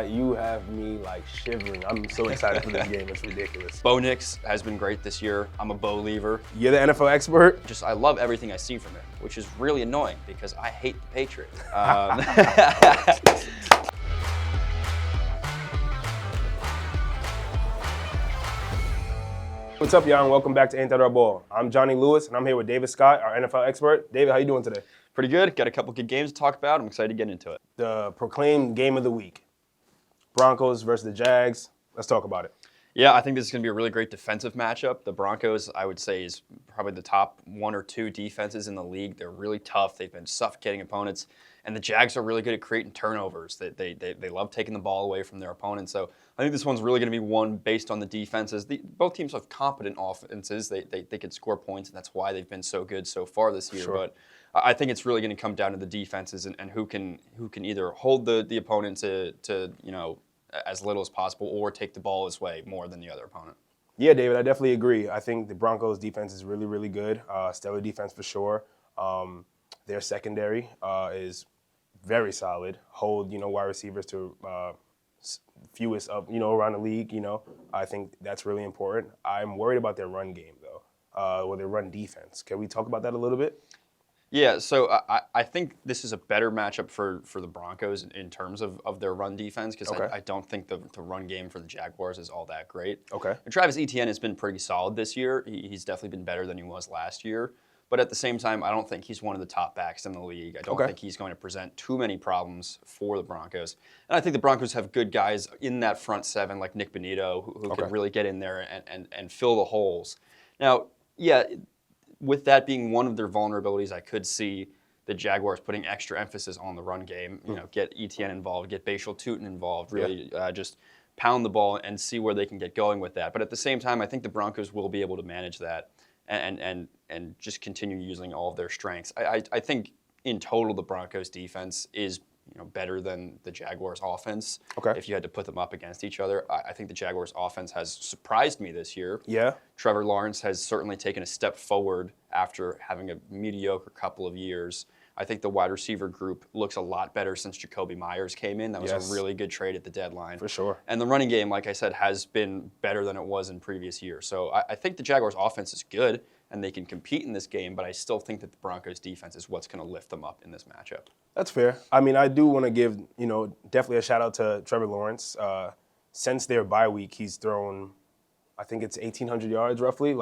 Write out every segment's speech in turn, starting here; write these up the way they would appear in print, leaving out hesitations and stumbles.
You have me like shivering. I'm so excited for this game. It's ridiculous. Bo Nix has been great this year. I'm a Bo lever. You're the NFL expert. I love everything I see from him, which is really annoying because I hate the Patriots. What's up, y'all, and welcome back to Ain't That Our Ball. I'm Johnny Lewis, and I'm here with David Scott, our NFL expert. David, how you doing today? Pretty good. Got a couple good games to talk about. I'm excited to get into it. The proclaimed game of the week. Broncos versus the Jags. Let's talk about it. Yeah, I think this is going to be a really great defensive matchup. The Broncos, I would say, is probably the top one or two defenses in the league. They're really tough. They've been suffocating opponents. And the Jags are really good at creating turnovers. They love taking the ball away from their opponents. So I think this one's really going to be won based on the defenses. Both teams have competent offenses. They can score points, and that's why they've been so good so far this year. Sure. But I think it's really going to come down to the defenses and who can either hold the opponent to as little as possible or take the ball his way more than the other opponent. Yeah, David, I definitely agree. I think the Broncos' defense is really, really good. Stellar defense for sure. Their secondary is very solid. Hold, wide receivers to fewest of, around the league. I think that's really important. I'm worried about their run game, though, or their run defense. Can we talk about that a little bit? Yeah, so I think this is a better matchup for the Broncos in terms of their run defense because Okay. I don't think the run game for the Jaguars is all that great. Okay. And Travis Etienne has been pretty solid this year. He's definitely been better than he was last year. But at the same time, I don't think he's one of the top backs in the league. I don't think he's going to present too many problems for the Broncos. And I think the Broncos have good guys in that front seven like Nick Bonito who can really get in there and fill the holes. Now, yeah, with that being one of their vulnerabilities, I could see the Jaguars putting extra emphasis on the run game. Get Etienne involved, get Bashal Tutin involved, really just pound the ball and see where they can get going with that. But at the same time, I think the Broncos will be able to manage that and just continue using all of their strengths. I think in total the Broncos defense is better than the Jaguars offense. Okay. If you had to put them up against each other, I think the Jaguars offense has surprised me this year. Yeah. Trevor Lawrence has certainly taken a step forward after having a mediocre couple of years. I think the wide receiver group looks a lot better since Jacoby Myers came in. That was a really good trade at the deadline. For sure. And the running game, like I said, has been better than it was in previous years. So I think the Jaguars offense is good and they can compete in this game, but I still think that the Broncos defense is what's going to lift them up in this matchup. That's fair. I mean, I do want to give, definitely a shout out to Trevor Lawrence. Since their bye week, he's thrown, I think it's 1,800 yards roughly.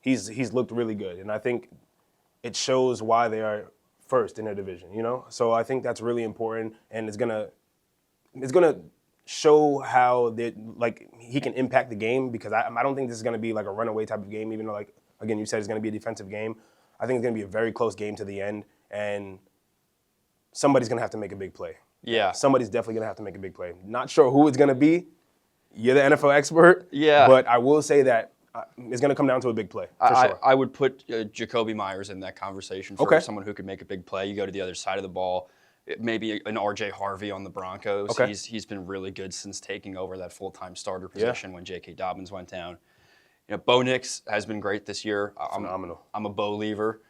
He's looked really good. And I think it shows why they are first in their division, So I think that's really important, and it's gonna show how he can impact the game because I don't think this is gonna be like a runaway type of game, even though again you said it's gonna be a defensive game. I think it's gonna be a very close game to the end, and somebody's gonna have to make a big play. Yeah. Somebody's definitely gonna have to make a big play. Not sure who it's gonna be. You're the NFL expert. Yeah. But I will say that it's going to come down to a big play, for sure. I would put Jacoby Myers in that conversation for someone who could make a big play. You go to the other side of the ball, maybe an R.J. Harvey on the Broncos. Okay. He's been really good since taking over that full-time starter position when J.K. Dobbins went down. Bo Nix has been great this year. Phenomenal. I'm a Bo lever.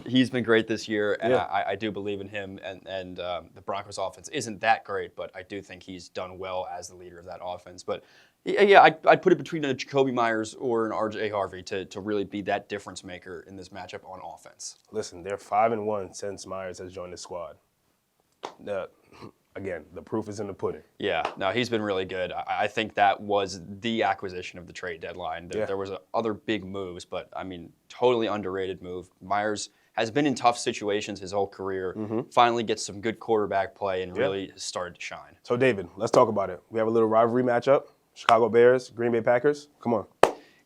He's been great this year, and I do believe in him. And the Broncos offense isn't that great, but I do think he's done well as the leader of that offense. But yeah, I'd put it between a Jacoby Myers or an R.J. Harvey to really be that difference maker in this matchup on offense. Listen, they're 5-1 since Myers has joined the squad. Again, the proof is in the pudding. Yeah, no, he's been really good. I think that was the acquisition of the trade deadline. There was other big moves, but I mean, totally underrated move. Myers has been in tough situations his whole career. Finally gets some good quarterback play and really started to shine. So, David, let's talk about it. We have a little rivalry matchup. Chicago Bears, Green Bay Packers. Come on.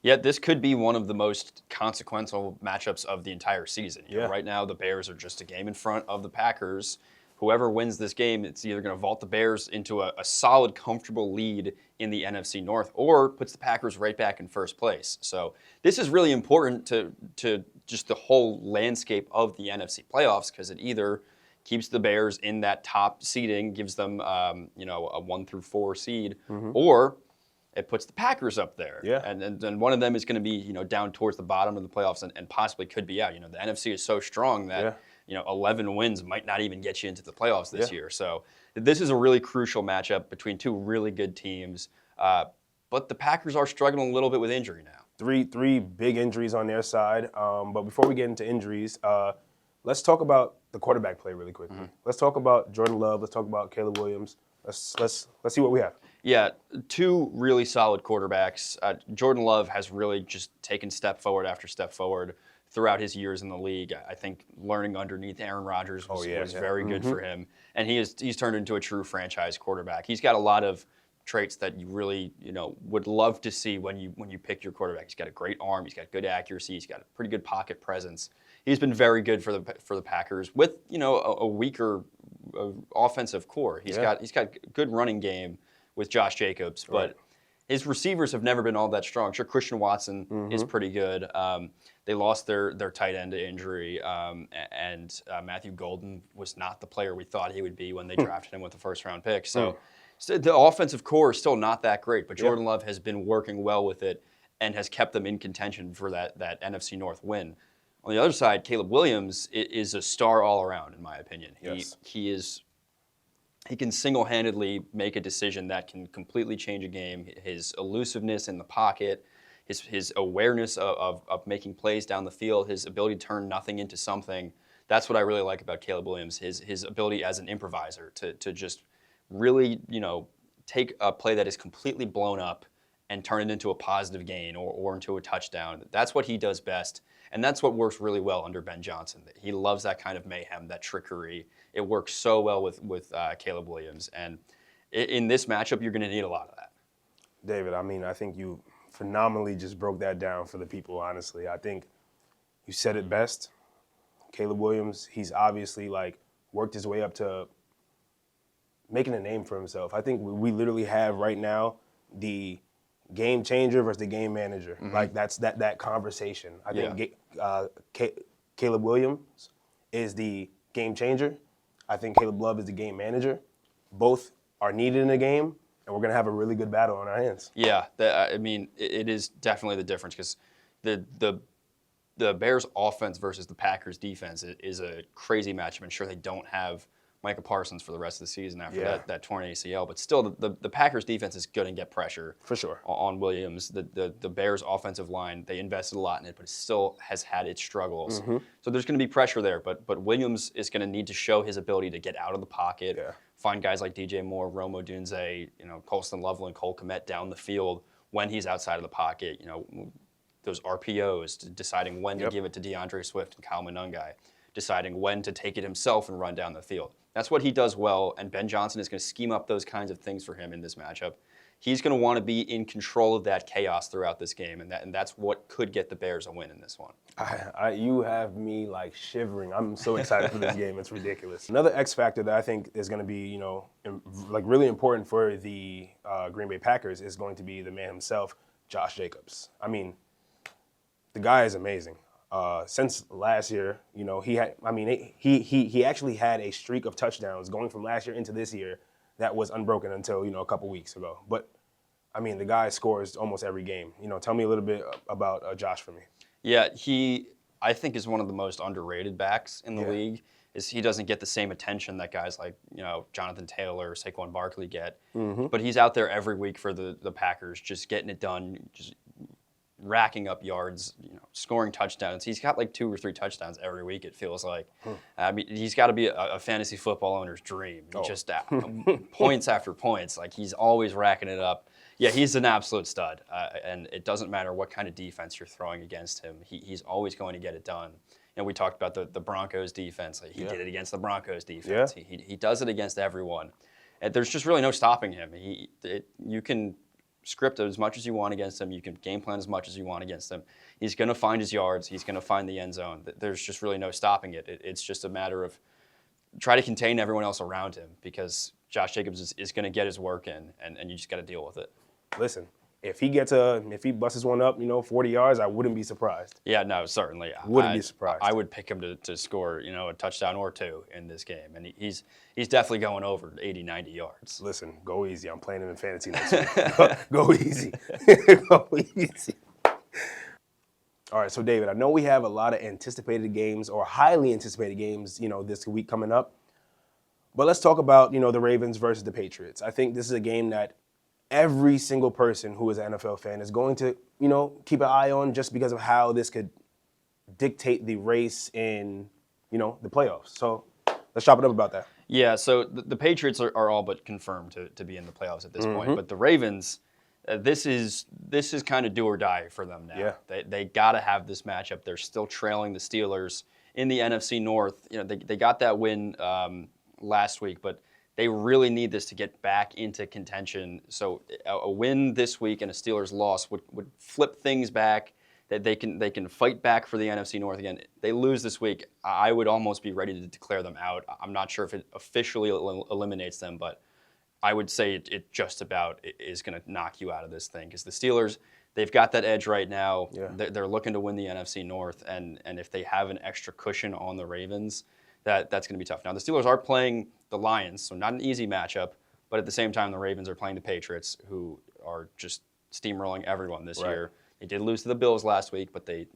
Yeah, this could be one of the most consequential matchups of the entire season. Right now, the Bears are just a game in front of the Packers. Whoever wins this game, it's either going to vault the Bears into a solid, comfortable lead in the NFC North or puts the Packers right back in first place. So this is really important to just the whole landscape of the NFC playoffs because it either keeps the Bears in that top seeding, gives them a 1-4 seed, or it puts the Packers up there. Yeah. And one of them is going to be, down towards the bottom of the playoffs and possibly could be out. The NFC is so strong that, 11 wins might not even get you into the playoffs this year. So this is a really crucial matchup between two really good teams. But the Packers are struggling a little bit with injury now. Three big injuries on their side. But before we get into injuries, let's talk about the quarterback play really quickly. Let's talk about Jordan Love. Let's talk about Caleb Williams. Let's see what we have. Yeah, two really solid quarterbacks. Jordan Love has really just taken step forward after step forward throughout his years in the league. I think learning underneath Aaron Rodgers was very good for him. And he's turned into a true franchise quarterback. He's got a lot of traits that you really, would love to see when you pick your quarterback. He's got a great arm, he's got good accuracy, he's got a pretty good pocket presence. He's been very good for the Packers with, a weaker offensive core. He's got good running game with Josh Jacobs, but his receivers have never been all that strong. Sure, Christian Watson is pretty good. They lost their tight end to injury, and Matthew Golden was not the player we thought he would be when they drafted him with the first-round pick. So the offensive core is still not that great, but Jordan Love has been working well with it and has kept them in contention for that NFC North win. On the other side, Caleb Williams is a star all around, in my opinion. He can single-handedly make a decision that can completely change a game. His elusiveness in the pocket, his awareness of making plays down the field, his ability to turn nothing into something. That's what I really like about Caleb Williams, his ability as an improviser to just really, take a play that is completely blown up and turn it into a positive gain or into a touchdown. That's what he does best, and that's what works really well under Ben Johnson. He loves that kind of mayhem, that trickery. It works so well with Caleb Williams, and in this matchup, you're going to need a lot of that. David, I think you phenomenally just broke that down for the people, honestly. I think you said it best. Caleb Williams, he's obviously, worked his way up to making a name for himself. I think we literally have right now the game changer versus the game manager. That's that conversation. I think Caleb Williams is the game changer. I think Caleb Love is the game manager. Both are needed in a game, and we're going to have a really good battle on our hands. Yeah, it is definitely the difference because the Bears' offense versus the Packers' defense is a crazy matchup. I'm sure they don't have Micah Parsons for the rest of the season after that torn ACL, but still, the Packers' defense is going to get pressure for sure on Williams. The Bears' offensive line, they invested a lot in it, but it still has had its struggles. So there's going to be pressure there, but Williams is going to need to show his ability to get out of the pocket, find guys like DJ Moore, Rome Odunze, Colston Loveland, Cole Kmet down the field when he's outside of the pocket. Those RPOs, deciding when to give it to DeAndre Swift and Kyle Monungai, deciding when to take it himself and run down the field. That's what he does well, and Ben Johnson is going to scheme up those kinds of things for him in this matchup. He's going to want to be in control of that chaos throughout this game, and that's what could get the Bears a win in this one. You have me shivering. I'm so excited for this game. It's ridiculous. Another X factor that I think is going to be, really important for the Green Bay Packers is going to be the man himself, Josh Jacobs. The guy is amazing. Since last year, he actually had a streak of touchdowns going from last year into this year that was unbroken until, a couple weeks ago. But, the guy scores almost every game. Tell me a little bit about Josh for me. Yeah, I think is one of the most underrated backs in the league. He doesn't get the same attention that guys like, Jonathan Taylor or Saquon Barkley get. But he's out there every week for the Packers, just getting it done, just racking up yards, scoring touchdowns. He's got 2 or 3 touchdowns every week, it feels like. He's got to be a fantasy football owner's dream. Just points after points. He's always racking it up. Yeah, he's an absolute stud. And it doesn't matter what kind of defense you're throwing against him. He's always going to get it done. We talked about the Broncos defense. He did it against the Broncos defense. He does it against everyone. And there's just really no stopping him. You can script as much as you want against him. You can game plan as much as you want against him. He's going to find his yards. He's going to find the end zone. There's just really no stopping it. It's just a matter of try to contain everyone else around him because Josh Jacobs is going to get his work in, and you just got to deal with it. Listen, if he busts one up, 40 yards, I wouldn't be surprised. Yeah, no, certainly. Wouldn't be surprised. I would pick him to score, a touchdown or 2 in this game. And he's definitely going over 80, 90 yards. Listen, go easy. I'm playing him in fantasy next week. Go easy. Go easy. All right, so David, I know we have a lot of anticipated games or highly anticipated games, this week coming up. But let's talk about, the Ravens versus the Patriots. I think this is a game that every single person who is an NFL fan is going to, keep an eye on just because of how this could dictate the race in, the playoffs. So let's chop it up about that. Yeah, so the Patriots are all but confirmed to be in the playoffs at this point. But the Ravens, this is kind of do or die for them now. Yeah. They got to have this matchup. They're still trailing the Steelers in the NFC North. They got that win last week, but they really need this to get back into contention. So a win this week and a Steelers loss would flip things back. That they can fight back for the NFC North again. They lose this week, I would almost be ready to declare them out. I'm not sure if it officially eliminates them, but I would say it just about is going to knock you out of this thing because the Steelers, they've got that edge right now. Yeah. They're looking to win the NFC North, and if they have an extra cushion on the Ravens, that's going to be tough. Now, the Steelers are playing the Lions, so not an easy matchup, but at the same time, the Ravens are playing the Patriots, who are just steamrolling everyone this year. They did lose to the Bills last week, but they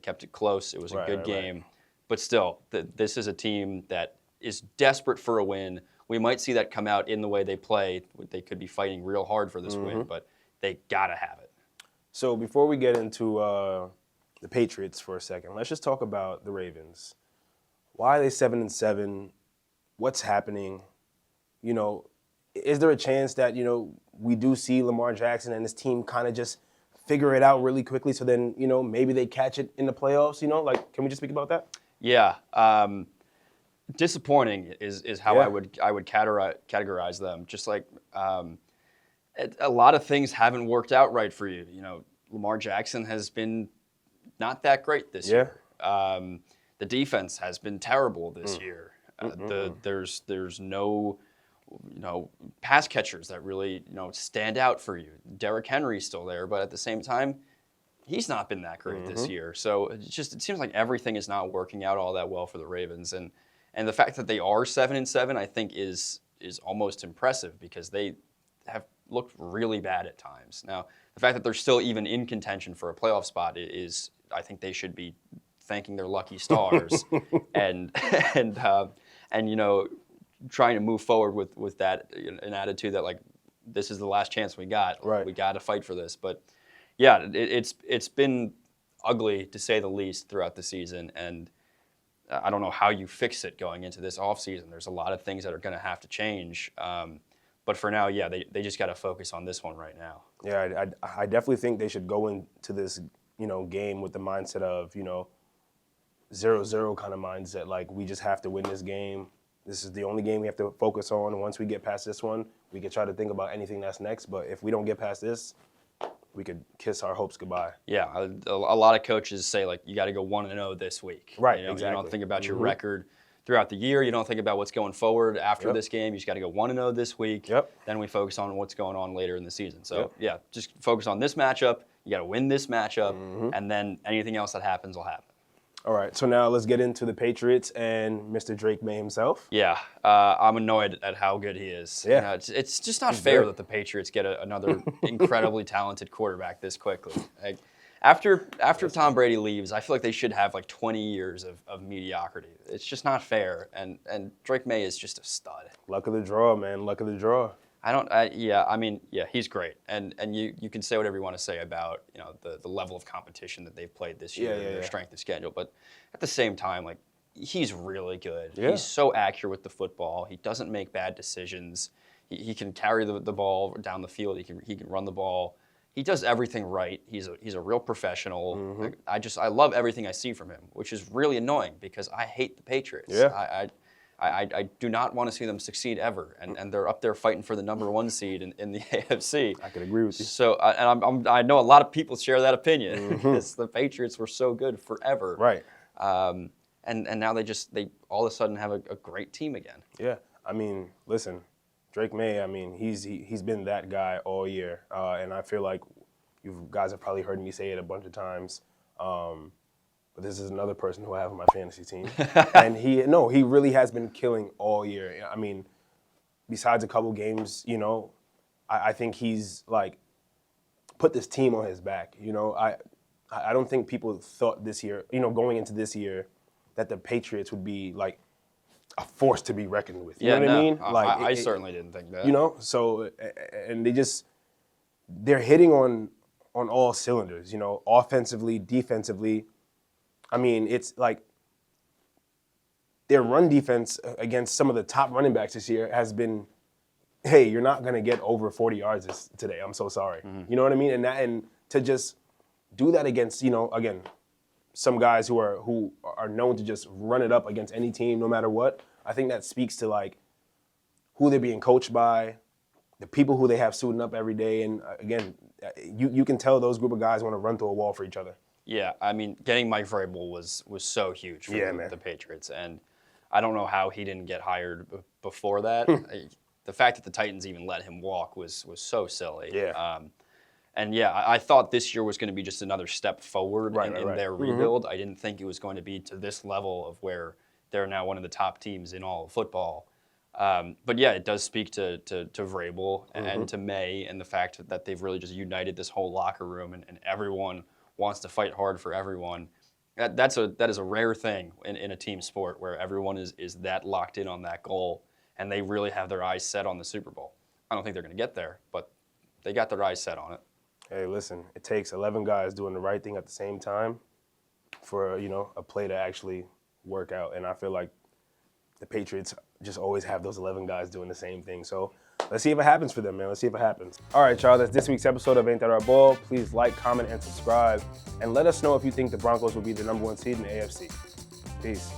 kept it close. It was a good game. Right. But still, this is a team that is desperate for a win. We might see that come out in the way they play. They could be fighting real hard for this win, but they got to have it. So before we get into the Patriots for a second, let's just talk about the Ravens. Why are they 7-7? What's happening? Is there a chance that, we do see Lamar Jackson and his team kind of just figure it out really quickly so then, maybe they catch it in the playoffs, Can we just speak about that? Yeah. Disappointing is how I would categorize them. Just like a lot of things haven't worked out right for you. Lamar Jackson has been not that great this year. The defense has been terrible this year. There's no pass catchers that really stand out for you. Derrick Henry's still there, but at the same time, he's not been that great this year. So it seems like everything is not working out all that well for the Ravens, and the fact that they are 7-7, I think is almost impressive because they have looked really bad at times. Now, the fact that they're still even in contention for a playoff spot is, I think they should be thanking their lucky stars and trying to move forward with that an attitude that like this is the last chance we got. Right. We got to fight for this. But yeah, it's been ugly to say the least throughout the season, and I don't know how you fix it going into this offseason. There's a lot of things that are going to have to change. But for now, yeah, they just got to focus on this one right now. Yeah, I definitely think they should go into this game with the mindset of 0-0 kind of mindset. Like we just have to win this game. This is the only game we have to focus on. Once we get past this one, we can try to think about anything that's next. But if we don't get past this, we could kiss our hopes goodbye. Yeah, a lot of coaches say, like, you got to go 1-0 this week. Right, exactly. You don't think about your Mm-hmm. record throughout the year. You don't think about what's going forward after this game. You just got to go 1-0 this week. Yep. Then we focus on what's going on later in the season. So, yeah, just focus on this matchup. You got to win this matchup, and then anything else that happens will happen. All right, so now let's get into the Patriots and Mr. Drake May himself. Yeah, I'm annoyed at how good he is. Yeah. It's just not fair that the Patriots get another incredibly talented quarterback this quickly. Like, after Tom Brady leaves, I feel like they should have like 20 years of mediocrity. It's just not fair, and Drake May is just a stud. Luck of the draw, man. Luck of the draw. He's great, and you can say whatever you want to say about the level of competition that they've played this year and their strength of schedule, but at the same time, like he's really good. Yeah. He's so accurate with the football. He doesn't make bad decisions. He can carry the ball down the field. He can run the ball. He does everything right. He's a real professional. I love everything I see from him, which is really annoying because I hate the Patriots. Yeah. I do not want to see them succeed ever, and they're up there fighting for the #1 seed in the AFC. I could agree with you. So, I know a lot of people share that opinion because the Patriots were so good forever. Right. And now they all of a sudden have a great team again. Yeah. I mean, listen, Drake May, I mean, he's been that guy all year, and I feel like you guys have probably heard me say it a bunch of times. But this is another person who I have on my fantasy team. And he really has been killing all year. I mean, besides a couple games, I think he's like put this team on his back. I don't think people thought this year, going into this year, that the Patriots would be like a force to be reckoned with. You know what I mean? Like I certainly didn't think that. So and they're hitting on all cylinders. Offensively, defensively. I mean, it's like their run defense against some of the top running backs this year has been, hey, you're not gonna get over 40 yards today. I'm so sorry. You know what I mean? And to just do that against, again, some guys who are known to just run it up against any team, no matter what. I think that speaks to like who they're being coached by, the people who they have suiting up every day, and again, you can tell those group of guys want to run through a wall for each other. Yeah, I mean, getting Mike Vrabel was so huge for the Patriots, and I don't know how he didn't get hired before that. The fact that the Titans even let him walk was so silly. Yeah. And yeah, I thought this year was going to be just another step forward in their rebuild. I didn't think it was going to be to this level of where they're now one of the top teams in all of football. But yeah, it does speak to Vrabel and to Maye and the fact that they've really just united this whole locker room and everyone wants to fight hard for everyone. That is a rare thing in a team sport where everyone is that locked in on that goal and they really have their eyes set on the Super Bowl. I don't think they're going to get there, but they got their eyes set on it. Hey, listen, it takes 11 guys doing the right thing at the same time for, a play to actually work out. And I feel like the Patriots just always have those 11 guys doing the same thing. So let's see if it happens for them, man. Let's see if it happens. All right, y'all, that's this week's episode of Ain't That Our Ball. Please like, comment, and subscribe. And let us know if you think the Broncos will be the #1 seed in the AFC. Peace.